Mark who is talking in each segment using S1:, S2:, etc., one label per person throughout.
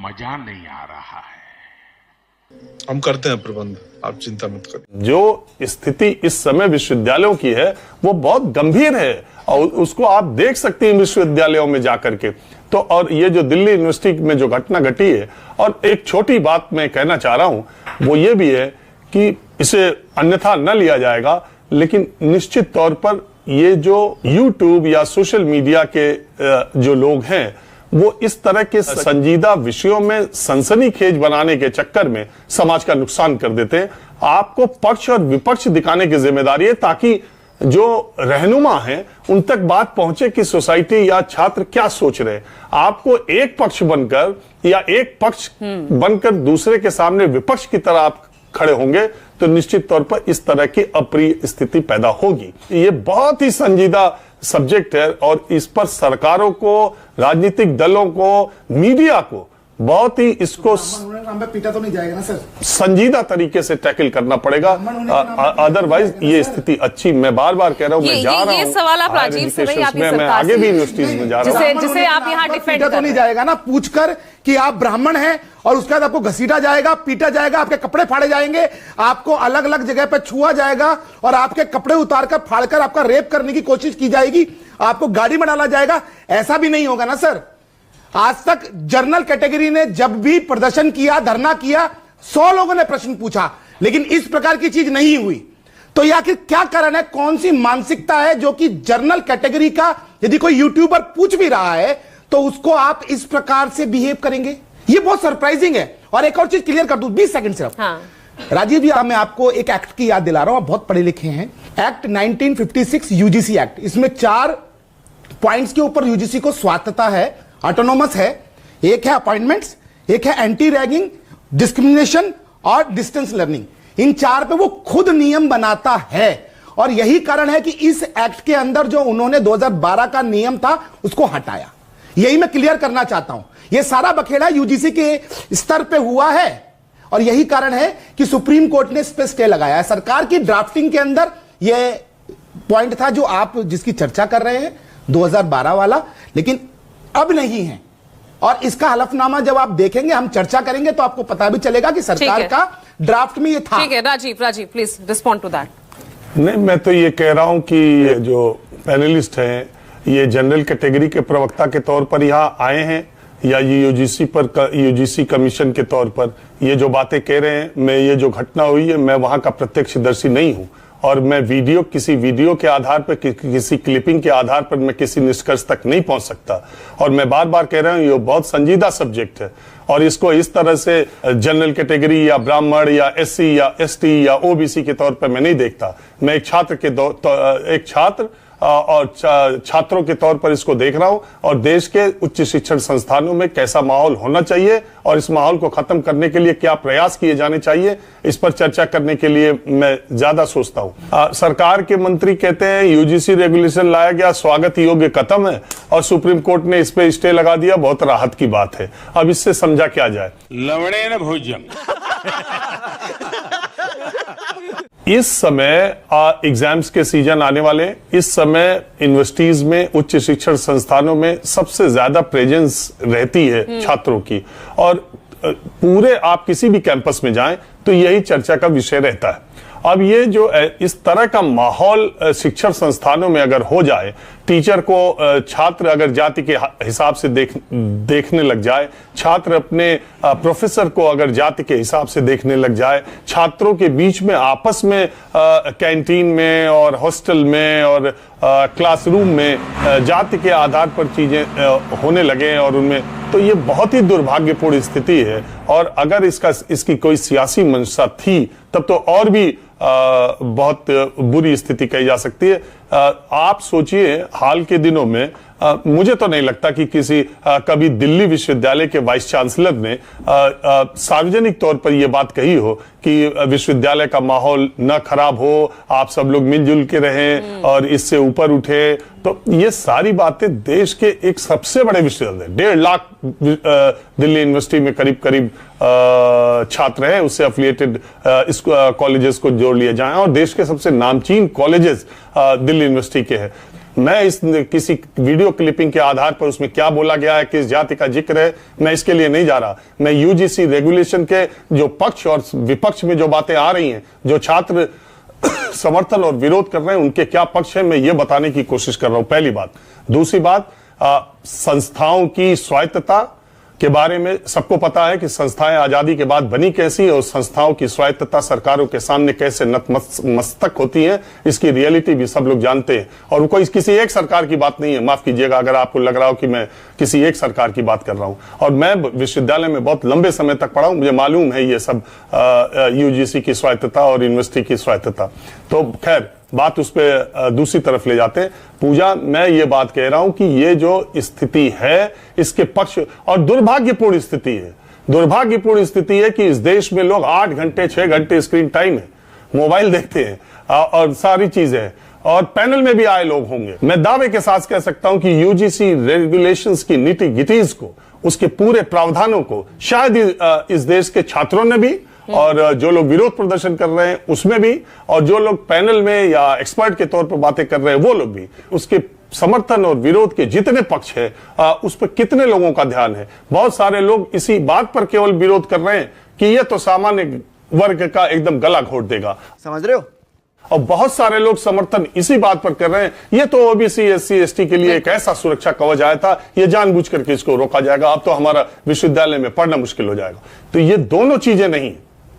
S1: मजा नहीं आ रहा है।
S2: हम करते हैं प्रबंध, आप चिंता मत करिए।
S3: जो स्थिति इस समय विश्वविद्यालयों की है वो बहुत गंभीर है और उसको आप देख सकते हैं विश्वविद्यालयों में जाकर के। तो और ये जो दिल्ली यूनिवर्सिटी में जो घटना घटी है, और एक छोटी बात मैं कहना चाह रहा हूं वो ये भी है कि इसे अन्यथा न लिया जाएगा, लेकिन निश्चित तौर पर ये जो YouTube या सोशल मीडिया के जो लोग हैं वो इस तरह के संजीदा विषयों में सनसनीखेज बनाने के चक्कर में समाज का नुकसान कर देते हैं। आपको पक्ष और विपक्ष दिखाने की जिम्मेदारी है ताकि जो रहनुमा हैं उन तक बात पहुंचे कि सोसाइटी या छात्र क्या सोच रहे हैं। आपको एक पक्ष बनकर या एक पक्ष बनकर दूसरे के सामने विपक्ष की तरह आप खड़े होंगे तो निश्चित तौर पर इस तरह की अप्रिय स्थिति पैदा होगी। ये बहुत ही संजीदा सब्जेक्ट है और इस पर सरकारों को, राजनीतिक दलों को, मीडिया को बहुत ही इसको
S4: पीटा तो नहीं जाएगा ना सर,
S3: संजीदा तरीके से टैकल करना पड़ेगा। अदरवाइज ये स्थिति अच्छी, मैं बार बार कह रहा हूँ, मैं जा रहा हूँ,
S5: ये सवाल आप राजीव से नहीं, आप
S3: मैं आगे भी यूनिवर्सिटीज में जा रहा हूँ,
S5: जिसे आप यहाँ डिफेंड
S4: तो नहीं जाएगा ना, पूछकर कि आप ब्राह्मण हैं और उसके बाद आपको घसीटा जाएगा, पीटा जाएगा, आपके कपड़े फाड़े जाएंगे, आपको अलग अलग जगह पर छुआ जाएगा और आपके कपड़े उतारकर फाड़कर आपका रेप करने की कोशिश की जाएगी, आपको गाड़ी में डाला जाएगा। ऐसा भी नहीं होगा ना सर। आज तक जर्नल कैटेगरी ने जब भी प्रदर्शन किया, धरना किया, 100 लोगों ने प्रश्न पूछा, लेकिन इस प्रकार की चीज नहीं हुई। तो ये आखिर क्या कारण है, कौन सी मानसिकता है जो कि जर्नल कैटेगरी का यदि कोई यूट्यूबर पूछ भी रहा है तो उसको आप इस प्रकार से बिहेव करेंगे? ये बहुत सरप्राइजिंग है। और एक और चीज क्लियर कर दूं 20 सेकंड सिर्फ।
S5: हाँ।
S4: राजीव जी, मैं आपको एक एक्ट की याद दिला रहा हूं, आप बहुत पढ़े लिखे हैं। एक्ट 1956 यूजीसी एक्ट, इसमें 4 पॉइंट्स के ऊपर यूजीसी को स्वायत्तता है, ऑटोनोमस है। एक है अपॉइंटमेंट्स, एक है एंटी रैगिंग, डिस्क्रिमिनेशन और डिस्टेंस लर्निंग। इन 4 पे वो खुद नियम बनाता है और यही कारण है कि इस एक्ट के अंदर जो उन्होंने 2012 का नियम था उसको हटाया। यही मैं क्लियर करना चाहता हूं। यह सारा बखेड़ा यूजीसी के स्तर पे हुआ है और यही कारण है कि सुप्रीम कोर्ट ने इस पे स्टे लगाया है। सरकार की ड्राफ्टिंग के अंदर यह पॉइंट था जो आप जिसकी चर्चा कर रहे हैं, 2012 वाला, लेकिन अब नहीं है। और इसका हलफनामा जब आप देखेंगे, हम चर्चा करेंगे तो आपको पता भी चलेगा कि सरकार का ड्राफ्ट में ये था।
S5: ठीक है Rajiv please respond to that.
S3: नहीं, मैं तो ये कह रहा हूं कि जो पैनलिस्ट हैं ये जनरल कैटेगरी के प्रवक्ता के तौर पर यहाँ आए हैं या ये यूजीसी कमीशन के तौर पर ये जो बातें कह रहे हैं, मैं ये जो घटना हुई है मैं वहां का प्रत्यक्षदर्शी नहीं हूं और मैं किसी वीडियो के आधार पर, किसी क्लिपिंग के आधार पर मैं किसी निष्कर्ष तक नहीं पहुंच सकता। और मैं बार बार कह रहा हूं ये बहुत संजीदा सब्जेक्ट है और इसको इस तरह से जनरल कैटेगरी या ब्राह्मण या एससी या एसटी या ओबीसी के तौर पर मैं नहीं देखता। मैं एक छात्र और छात्रों के तौर पर इसको देख रहा हूं और देश के उच्च शिक्षण संस्थानों में कैसा माहौल होना चाहिए और इस माहौल को खत्म करने के लिए क्या प्रयास किए जाने चाहिए, इस पर चर्चा करने के लिए मैं ज्यादा सोचता हूं। सरकार के मंत्री कहते हैं यूजीसी रेगुलेशन लाया गया, स्वागत योग्य कदम है और सुप्रीम कोर्ट ने इस पे स्टे लगा दिया, बहुत राहत की बात है। अब इससे समझा क्या जाए?
S1: लवड़े न भोजन।
S3: इस समय एग्जाम्स के सीजन आने वाले, इस समय यूनिवर्सिटीज में, उच्च शिक्षण संस्थानों में सबसे ज्यादा प्रेजेंस रहती है छात्रों की और पूरे आप किसी भी कैंपस में जाएं तो यही चर्चा का विषय रहता है। अब ये जो इस तरह का माहौल शिक्षण संस्थानों में अगर हो जाए, टीचर को छात्र अगर जाति के हिसाब से देखने लग जाए, छात्र अपने प्रोफेसर को अगर जाति के हिसाब से देखने लग जाए, छात्रों के बीच में आपस में कैंटीन में और हॉस्टल में और क्लासरूम में जाति के आधार पर चीजें होने लगे और उनमें, तो ये बहुत ही दुर्भाग्यपूर्ण स्थिति है। और अगर इसकी कोई सियासी मंशा थी तब तो और भी बहुत बुरी स्थिति कही जा सकती है। आप सोचिए हाल के दिनों में मुझे तो नहीं लगता कि कभी दिल्ली विश्वविद्यालय के वाइस चांसलर ने सार्वजनिक तौर पर यह बात कही हो कि विश्वविद्यालय का माहौल न खराब हो, आप सब लोग मिलजुल के रहें और इससे ऊपर उठे। तो ये सारी बातें देश के एक सबसे बड़े विश्वविद्यालय, 1.5 लाख दिल्ली यूनिवर्सिटी में करीब छात्र हैं, उससे एफिलिएटेड कॉलेजेस को जोड़ लिए जाएं और देश के सबसे नामचीन कॉलेजेस दिल्ली यूनिवर्सिटी के हैं। मैं इस किसी वीडियो क्लिपिंग के आधार पर उसमें क्या बोला गया है, किस जाति का जिक्र है, मैं इसके लिए नहीं जा रहा। मैं यूजीसी रेगुलेशन के जो पक्ष और विपक्ष में जो बातें आ रही हैं, जो छात्र समर्थन और विरोध कर रहे हैं, उनके क्या पक्ष है, मैं ये बताने की कोशिश कर रहा हूं, पहली बात। दूसरी बात, संस्थाओं की स्वायत्तता के बारे में सबको पता है कि संस्थाएं आजादी के बाद बनी कैसी और संस्थाओं की स्वायत्तता सरकारों के सामने कैसे नतमस्तक होती है, इसकी रियलिटी भी सब लोग जानते हैं। और कोई किसी एक सरकार की बात नहीं है, माफ कीजिएगा अगर आपको लग रहा हो कि मैं किसी एक सरकार की बात कर रहा हूं। और मैं विश्वविद्यालय में बहुत लंबे समय तक पढ़ा हूं, मुझे मालूम है ये सब यूजीसी की स्वायत्तता और यूनिवर्सिटी की स्वायत्तता। तो खैर बात उस पर दूसरी तरफ ले जाते हैं। पूजा, मैं ये बात कह रहा हूं कि ये जो स्थिति है इसके पक्ष और दुर्भाग्यपूर्ण स्थिति है, दुर्भाग्यपूर्ण स्थिति है कि इस देश में लोग 8 घंटे 6 घंटे स्क्रीन टाइम है, मोबाइल देखते हैं और सारी चीजें, और पैनल में भी आए लोग होंगे। मैं दावे के साथ कह सकता हूं कि यूजीसी रेगुलेशंस की नीति गिटीज को, उसके पूरे प्रावधानों को शायद इस देश के छात्रों ने भी, और जो लोग विरोध प्रदर्शन कर रहे हैं उसमें भी, और जो लोग पैनल में या एक्सपर्ट के तौर पर बातें कर रहे हैं वो लोग भी, उसके समर्थन और विरोध के जितने पक्ष है उस पर कितने लोगों का ध्यान है। बहुत सारे लोग इसी बात पर केवल विरोध कर रहे हैं कि ये तो सामान्य वर्ग का एकदम गला घोट देगा,
S6: समझ रहे हो,
S3: और बहुत सारे लोग समर्थन इसी बात पर कर रहे हैं ये तो ओबीसी एससी एसटी के लिए एक ऐसा सुरक्षा कवच आया था, ये जानबूझ करके इसको रोका जाएगा, अब तो हमारा विश्वविद्यालय में पढ़ना मुश्किल हो जाएगा। तो ये दोनों चीजें नहीं।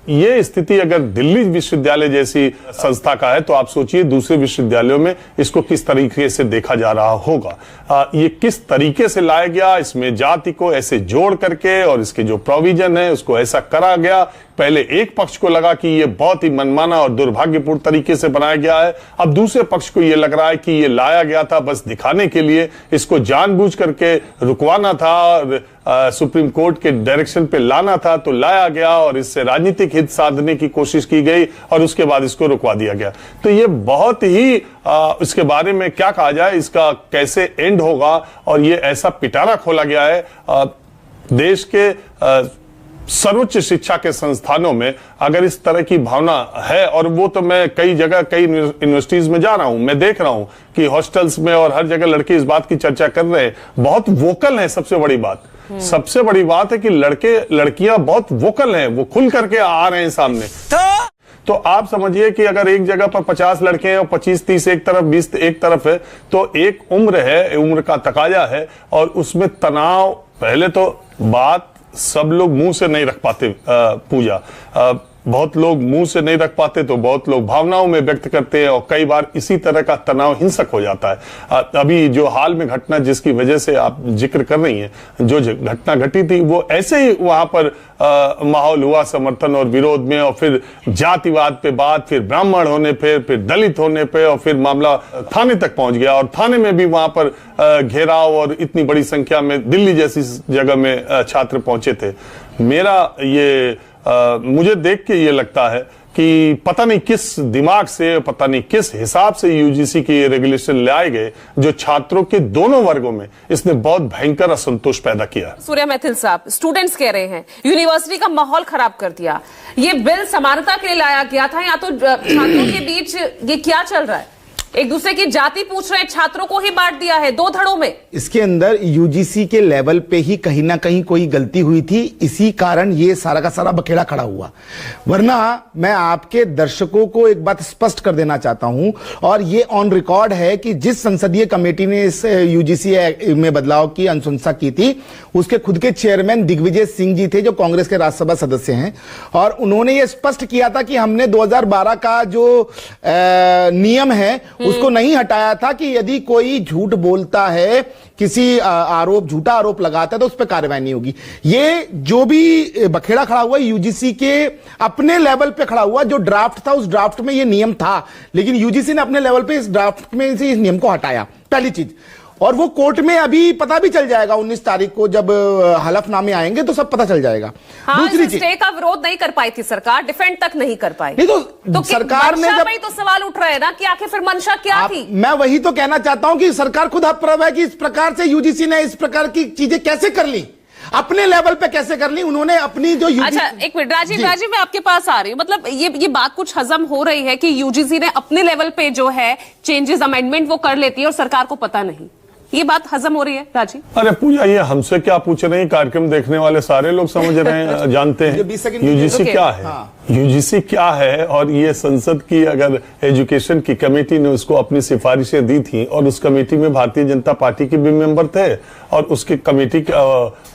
S3: ये स्थिति अगर दिल्ली विश्वविद्यालय जैसी संस्था का है तो आप सोचिए दूसरे विश्वविद्यालयों में इसको किस तरीके से देखा जा रहा होगा। ये किस तरीके से लाया गया, इसमें जाति को ऐसे जोड़ करके और इसके जो प्रोविजन है उसको ऐसा करा गया। पहले एक पक्ष को लगा कि ये बहुत ही मनमाना और दुर्भाग्यपूर्ण तरीके से बनाया गया है, अब दूसरे पक्ष को ये लग रहा है कि ये लाया गया था बस दिखाने के लिए, इसको जानबूझ करके रुकवाना था और सुप्रीम कोर्ट के डायरेक्शन पे लाना था, तो लाया गया और इससे राजनीतिक हित साधने की कोशिश की गई और उसके बाद इसको रुकवा दिया गया। तो ये बहुत ही इसके बारे में क्या कहा जाए, इसका कैसे एंड होगा, और ये ऐसा पिटारा खोला गया है देश के सर्वोच्च शिक्षा के संस्थानों में अगर इस तरह की भावना है, और वो तो मैं कई जगह कई यूनिवर्सिटीज में जा रहा हूं, मैं देख रहा हूं कि हॉस्टल्स में और हर जगह लड़के इस बात की चर्चा कर रहे हैं, बहुत वोकल है। सबसे बड़ी बात है कि लड़के लड़कियां बहुत वोकल हैं, वो खुल करके आ रहे हैं सामने। तो आप समझिए कि अगर एक जगह पर 50 लड़के हैं और 25-30 एक तरफ, 20 एक तरफ है, तो एक उम्र है, उम्र का तकाजा है, और उसमें तनाव, पहले तो बात सब लोग मुंह से नहीं रख पाते पूजा, बहुत लोग मुंह से नहीं रख पाते तो बहुत लोग भावनाओं में व्यक्त करते हैं, और कई बार इसी तरह का तनाव हिंसक हो जाता है। अभी जो हाल में घटना जिसकी वजह से आप जिक्र कर रही हैं, जो घटना घटी थी वो ऐसे ही वहां पर माहौल हुआ समर्थन और विरोध में, और फिर जातिवाद पे बात, फिर ब्राह्मण होने पे, फिर दलित होने पे, और फिर मामला थाने तक पहुंच गया, और थाने में भी वहां पर घेराव और इतनी बड़ी संख्या में दिल्ली जैसी जगह में छात्र पहुंचे थे। मेरा ये मुझे देख के ये लगता है कि पता नहीं किस दिमाग से, पता नहीं किस हिसाब से यूजीसी की रेगुलेशन लाए गए, जो छात्रों के दोनों वर्गों में इसने बहुत भयंकर असंतोष पैदा किया।
S5: सूर्या मैथिल साहब, स्टूडेंट्स कह रहे हैं यूनिवर्सिटी का माहौल खराब कर दिया, ये बिल समानता के लिए लाया गया था, या तो छात्रों के बीच ये क्या चल रहा है, एक दूसरे की जाति पूछ रहे हैं, छात्रों को ही बांट दिया है 2 धड़ों में।
S4: इसके अंदर यूजीसी के लेवल पे ही कहीं ना कहीं कोई गलती हुई थी, इसी कारण ये सारा का सारा बखेड़ा खड़ा हुआ। वरना मैं आपके दर्शकों को एक बात स्पष्ट कर देना चाहता हूं, और ये ऑन रिकॉर्ड है कि जिस संसदीय कमेटी ने इस यूजीसी में बदलाव की अनुशंसा की थी, उसके खुद के चेयरमैन दिग्विजय सिंह जी थे, जो कांग्रेस के राज्यसभा सदस्य हैं, और उन्होंने ये स्पष्ट किया था कि हमने 2012 का जो नियम है उसको नहीं हटाया था कि यदि कोई झूठ बोलता है, किसी झूठा आरोप लगाता है तो उस पर कार्रवाई नहीं होगी। ये जो भी बखेड़ा खड़ा हुआ यूजीसी के अपने लेवल पे खड़ा हुआ, जो ड्राफ्ट था उस ड्राफ्ट में ये नियम था, लेकिन यूजीसी ने अपने लेवल पे इस ड्राफ्ट में से इस नियम को हटाया, पहली चीज। और वो कोर्ट में अभी पता भी चल जाएगा 19 तारीख को, जब हलफनामे आएंगे तो सब पता चल जाएगा।
S5: हाँ,
S4: दूसरी चीज,
S5: स्टे का विरोध नहीं कर पाई थी सरकार, डिफेंड तक नहीं कर पाई।
S4: नहीं तो सरकार ने जब
S5: तो सवाल उठ रहे हैं ना कि आखिर फिर मंशा क्या थी।
S4: मैं वही तो कहना चाहता हूं कि सरकार खुद अप्रव है कि इस प्रकार से यूजीसी ने इस प्रकार की चीजें कैसे कर ली। अपने लेवल पे कैसे कर ली उन्होंने अपनी जो
S5: अच्छा एक मिनट राजीव मैं आपके पास आ रही हूँ, मतलब ये बात कुछ हजम हो रही है कि यूजीसी ने अपने लेवल पे जो है चेंजेस अमेंडमेंट वो कर लेती है और सरकार को पता नहीं, ये बात हजम हो रही है राजीव?
S3: अरे पूजा, ये हमसे क्या पूछ रहे हैं, कार्यक्रम देखने वाले सारे लोग समझ रहे हैं, जानते हैं यूजीसी क्या है। यूजीसी क्या है, और ये संसद की अगर एजुकेशन की कमेटी ने उसको अपनी सिफारिशें दी थी और उस कमेटी में भारतीय जनता पार्टी के भी मेंबर थे और उसकी कमेटी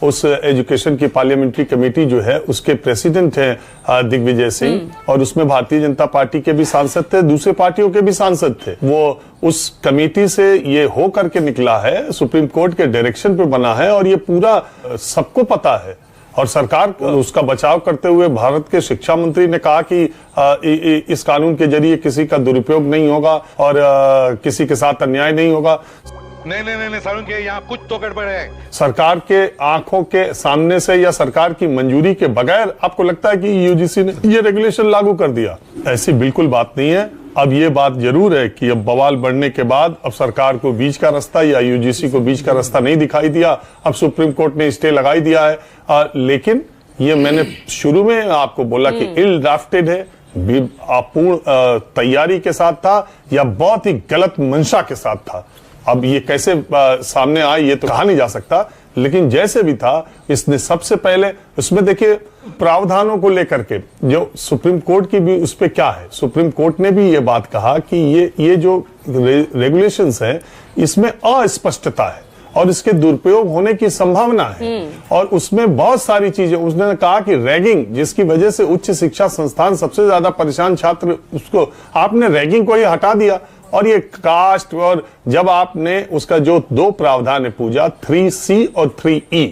S3: उस एजुकेशन की पार्लियामेंट्री कमेटी जो है उसके प्रेसिडेंट हैं दिग्विजय सिंह, और उसमें भारतीय जनता पार्टी के भी सांसद थे, दूसरे पार्टियों के भी सांसद थे। वो उस कमेटी से ये हो करके निकला है, सुप्रीम कोर्ट के डायरेक्शन पे बना है और ये पूरा सबको पता है। और सरकार उसका बचाव करते हुए भारत के शिक्षा मंत्री ने कहा कि इस कानून के जरिए किसी का दुरुपयोग नहीं होगा और किसी के साथ अन्याय नहीं होगा।
S1: नहीं सारुण के यहाँ कुछ तो गड़बड़ है।
S3: सरकार के आंखों के सामने से या सरकार की मंजूरी के बगैर आपको लगता है कि यूजीसी ने ये रेगुलेशन लागू कर दिया? ऐसी बिल्कुल बात नहीं है। अब ये बात जरूर है कि अब बवाल बढ़ने के बाद अब सरकार को बीच का रास्ता या यूजीसी को बीच का रास्ता नहीं दिखाई दिया, अब सुप्रीम कोर्ट ने स्टे लगाई दिया है। लेकिन ये मैंने शुरू में आपको बोला कि इल ड्राफ्टेड है, अपूर्ण तैयारी के साथ था या बहुत ही गलत मंशा के साथ था। अब ये कैसे सामने आए ये तो कहा नहीं जा सकता, लेकिन जैसे भी था इसने सबसे पहले उसमें देखिए प्रावधानों को लेकर के जो सुप्रीम कोर्ट की भी उस पे क्या है, सुप्रीम कोर्ट ने भी ये बात कहा कि ये जो रेगुलेशंस है इसमें अस्पष्टता है और इसके दुरुपयोग होने की संभावना है। और उसमें बहुत सारी चीजें उसने कहा कि रैगिंग, जिसकी वजह से उच्च शिक्षा संस्थान सबसे ज्यादा परेशान छात्र, उसको आपने रैगिंग को ही हटा दिया। और ये कास्ट, और जब आपने उसका जो दो प्रावधान है पूजा 3C और 3E,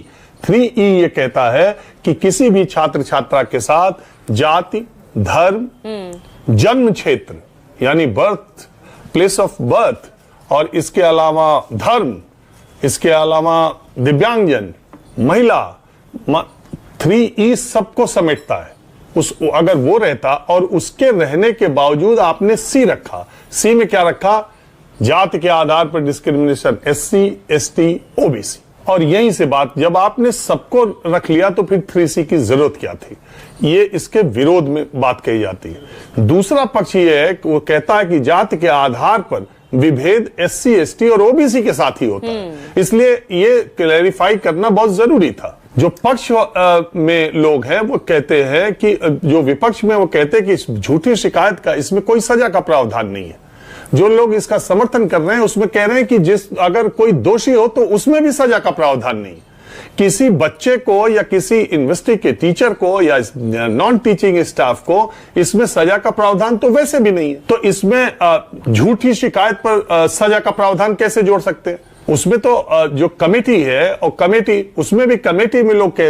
S3: 3E ये कहता है कि किसी भी छात्र छात्रा के साथ जाति, धर्म, जन्म क्षेत्र यानी बर्थ प्लेस ऑफ बर्थ, और इसके अलावा धर्म, इसके अलावा दिव्यांगजन, महिला, 3E सबको समेटता है। अगर वो रहता और उसके रहने के बावजूद आपने C रखा, C में क्या रखा? जाति के आधार पर डिस्क्रिमिनेशन, SC, ST, OBC। और यहीं से बात, जब आपने सबको रख लिया तो फिर 3C की जरूरत क्या थी? ये इसके विरोध में बात कही जाती है। दूसरा पक्ष ये है कि वो कहता है कि जाति के आधार पर विभेद SC, ST और OBC के साथ ही होता है, इसलिए ये क्लैरिफाई करना बहुत जरूरी था। जो पक्ष में लोग हैं वो कहते हैं कि जो विपक्ष में वो कहते हैं कि इस झूठी शिकायत का इसमें कोई सजा का प्रावधान नहीं है। जो लोग इसका समर्थन कर रहे हैं उसमें कह रहे हैं कि अगर कोई दोषी हो तो उसमें भी सजा का प्रावधान नहीं। किसी बच्चे को या किसी यूनिवर्सिटी के टीचर को या नॉन टीचिंग स्टाफ को इसमें सजा का प्रावधान तो वैसे भी नहीं है, तो इसमें झूठी शिकायत पर सजा का प्रावधान कैसे जोड़ सकते हैं? उसमें तो जो कमेटी है और कमेटी, उसमें भी कमेटी में लोग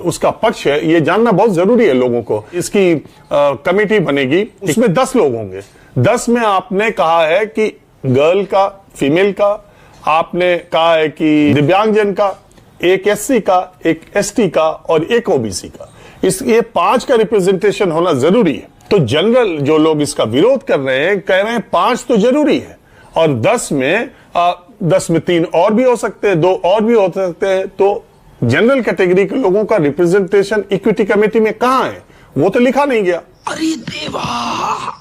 S3: उसका पक्ष है, ये जानना बहुत जरूरी है लोगों को। इसकी कमेटी बनेगी, उसमें 10 लोग होंगे। 10 में आपने कहा है कि गर्ल का, फीमेल का, आपने कहा है कि दिव्यांगजन का, एक SC का, एक ST का और एक OBC का। ये 5 का रिप्रेजेंटेशन होना जरूरी है। तो जनरल जो लोग इसका विरोध कर रहे हैं कह रहे हैं 5 तो जरूरी है और 10 में 3 और भी हो सकते हैं, 2 और भी हो सकते हैं। तो जनरल कैटेगरी के लोगों का रिप्रेजेंटेशन इक्विटी कमेटी में कहां है? वो तो लिखा नहीं गया।
S6: अरे देवा,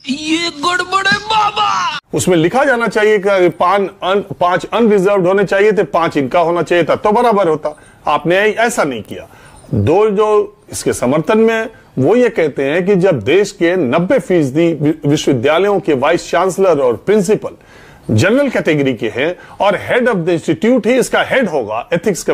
S6: ये गड़बड़ है बाबा।
S3: उसमें लिखा जाना चाहिए कि 5 अनरिजर्व्ड होने चाहिए थे, 5 इनका होना चाहिए था तो बराबर होता। आपने ऐसा नहीं किया। 2 जो इसके समर्थन में वो ये कहते हैं कि जब देश के 90% विश्वविद्यालयों के वाइस चांसलर और प्रिंसिपल जनरल कैटेगरी के हैं और हेड ऑफ द इंस्टीट्यूट ही इसका हेड होगा एथिक्स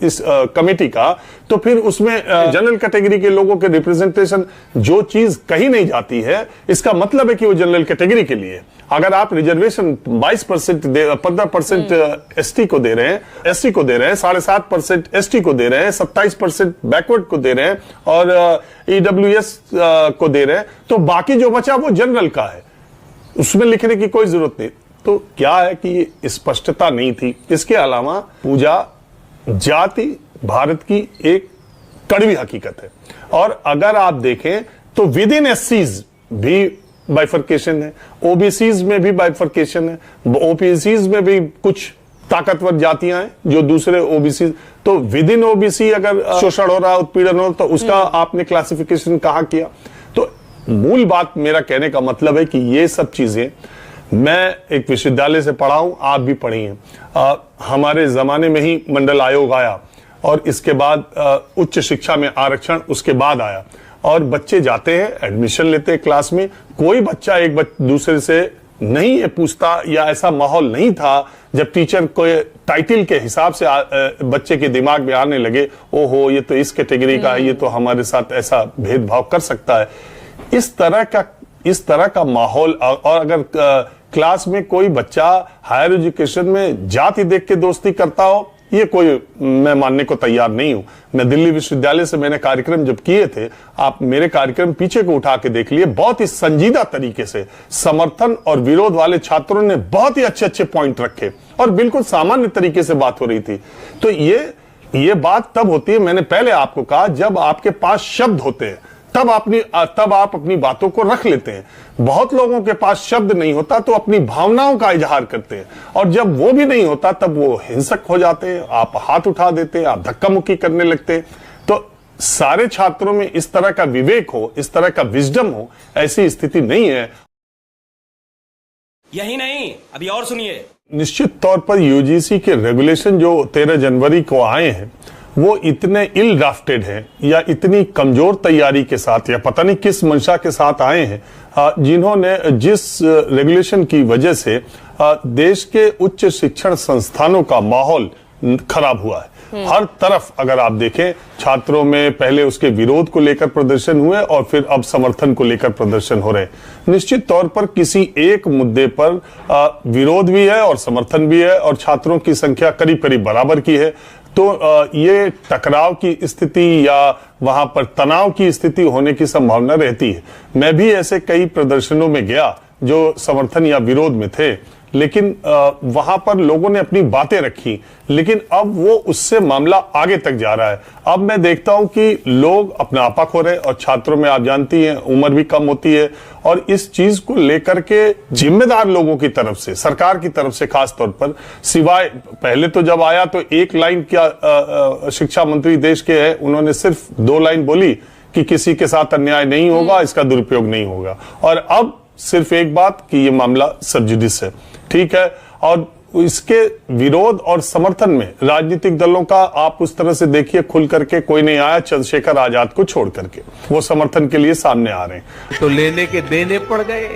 S3: इस कमेटी का, तो फिर उसमें जनरल कैटेगरी के लोगों के रिप्रेजेंटेशन जो चीज कही नहीं जाती है, इसका मतलब है कि वो जनरल कैटेगरी के लिए। अगर आप रिजर्वेशन 22% 15% ST को दे रहे हैं, SC को दे रहे हैं, 7.5% ST को दे रहे हैं, 27% बैकवर्ड को दे रहे हैं और EWS को दे रहे हैं, तो बाकी जो बचा वो जनरल का है, उसमें लिखने की कोई जरूरत नहीं। तो क्या है कि स्पष्टता नहीं थी। इसके अलावा पूजा, जाति भारत की एक कड़वी हकीकत है और अगर आप देखें तो विद इन SCs भी बाइफर्केशन है, OBCs में भी बाइफर्केशन है, OBCs में भी कुछ ताकतवर जातियां हैं जो दूसरे ओबीसी, तो विद इन ओबीसी अगर शोषण हो रहा, उत्पीड़न हो, तो उसका आपने क्लासिफिकेशन कहां किया? तो मूल बात मेरा कहने का मतलब है कि ये सब चीजें, मैं एक विश्वविद्यालय से पढ़ा हूं, आप भी पढ़ी हैं। हमारे जमाने में ही मंडल आयोग आया और इसके बाद उच्च शिक्षा में आरक्षण उसके बाद आया, और बच्चे जाते हैं, एडमिशन लेते हैं क्लास में, कोई बच्चा दूसरे से नहीं ये पूछता, या ऐसा माहौल नहीं था जब टीचर को टाइटल के हिसाब से बच्चे के दिमाग में आने लगे, ओहो ये तो इस कैटेगरी का है, ये तो हमारे साथ ऐसा भेदभाव कर सकता है। इस तरह का माहौल, और अगर क्लास में कोई बच्चा हायर एजुकेशन में जाति देख के दोस्ती करता हो, ये कोई मैं मानने को तैयार नहीं हूं। मैं दिल्ली विश्वविद्यालय से मैंने कार्यक्रम जब किए थे, आप मेरे कार्यक्रम पीछे को उठा के देख लिए, बहुत ही संजीदा तरीके से समर्थन और विरोध वाले छात्रों ने बहुत ही अच्छे पॉइंट रखे और बिल्कुल सामान्य तरीके से बात हो रही थी। तो ये बात तब होती है, मैंने पहले आपको कहा, जब आपके पास शब्द होते हैं तब आप अपनी बातों को रख लेते हैं। बहुत लोगों के पास शब्द नहीं होता तो अपनी भावनाओं का इजहार करते हैं, और जब वो भी नहीं होता तब वो हिंसक हो जाते हैं, आप हाथ उठा देते हैं, आप धक्का मुक्की करने लगते हैं। तो सारे छात्रों में इस तरह का विवेक हो, इस तरह का विजडम हो, ऐसी स्थिति नहीं है।
S7: यही नहीं, अभी और सुनिए।
S3: निश्चित तौर पर यूजीसी के रेगुलेशन जो 13 जनवरी को आए हैं वो इतने इल ड्राफ्टेड हैं, या इतनी कमजोर तैयारी के साथ, या पता नहीं किस मंशा के साथ आए हैं, जिन्होंने जिस रेगुलेशन की वजह से देश के उच्च शिक्षण संस्थानों का माहौल खराब हुआ है। हर तरफ अगर आप देखें, छात्रों में पहले उसके विरोध को लेकर प्रदर्शन हुए और फिर अब समर्थन को लेकर प्रदर्शन हो रहे हैं। निश्चित तौर पर किसी एक मुद्दे पर विरोध भी है और समर्थन भी है, और छात्रों की संख्या करीब करीब बराबर की है। तो ये टकराव की स्थिति या वहां पर तनाव की स्थिति होने की संभावना रहती है। मैं भी ऐसे कई प्रदर्शनों में गया जो समर्थन या विरोध में थे, लेकिन वहां पर लोगों ने अपनी बातें रखी, लेकिन अब वो उससे मामला आगे तक जा रहा है। अब मैं देखता हूं कि लोग अपना आपा खो रहे, और छात्रों में आप जानती हैं उम्र भी कम होती है, और इस चीज को लेकर के जिम्मेदार लोगों की तरफ से, सरकार की तरफ से खास तौर पर, सिवाय पहले तो जब आया तो एक लाइन, क्या शिक्षा मंत्री देश के हैं, उन्होंने सिर्फ 2 लाइन बोली कि किसी के साथ अन्याय नहीं होगा, इसका दुरुपयोग नहीं होगा, और अब सिर्फ एक बात कि ये मामला सब जुडिस है, ठीक है। और इसके विरोध और समर्थन में राजनीतिक दलों का आप उस तरह से देखिए, खुल करके कोई नहीं आया चंद्रशेखर आजाद को छोड़ करके, वो समर्थन के लिए सामने आ रहे हैं।
S6: तो लेने के देने पड़ गए।